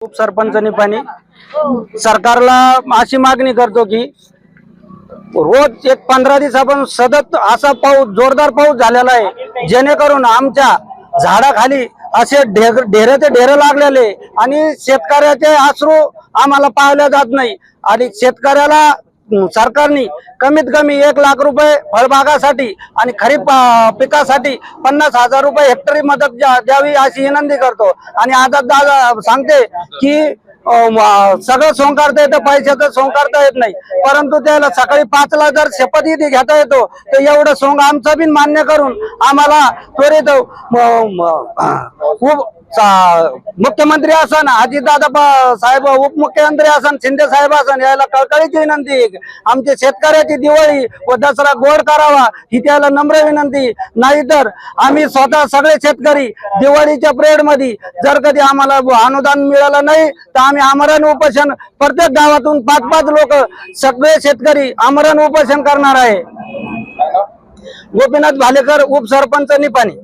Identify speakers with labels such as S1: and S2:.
S1: उपसरपंच निपाणी सरकारला अशी मागणी करतो की रोज एक 15 दिवसापासून सतत असा पाऊस जोरदार पाऊस झालेला आहे, जेणेकरून आमच्या झाडाखाली असे ढेरे ते ढेरे लागलेले आणि शेतकऱ्याचे अश्रू आम्हाला पाहिले जात नाही। आणि शेतकऱ्याला सरकारने कमीत कमी 1 लाख रुपये फळबागासाठी आणि खरीप पिकासाठी 50,000 रुपये हेक्टरी मदत द्यावी अशी विनंती करतो। आणि आता दादा सांगते की सगळं सोंकारता येतं, पैशाचं सोंकारता येत नाही, परंतु त्याला सकाळी 5 ला जर शपथविधी घेता येतो तर एवढं सोंग आमचं बिन मान्य करून आम्हाला त्वरित खूप मुख्यमंत्री असन अजितदादा साहेब, उपमुख्यमंत्री असन शिंदे साहेब असन, याला कळकळीची विनंती। आमच्या शेतकऱ्याची दिवाळी व दसरा गोड करावा ही त्याला नम्र विनंती। नाहीतर आम्ही स्वतः सगळे शेतकरी दिवाळीच्या पिरियड मध्ये जर कधी आम्हाला अनुदान मिळालं नाही तर आम्ही आमरण उपोषण, प्रत्येक गावातून 5-5 लोक सगळे शेतकरी आमरण उपोषण करणार आहे। गोपीनाथ भालेकर, उपसरपंच निपाणी।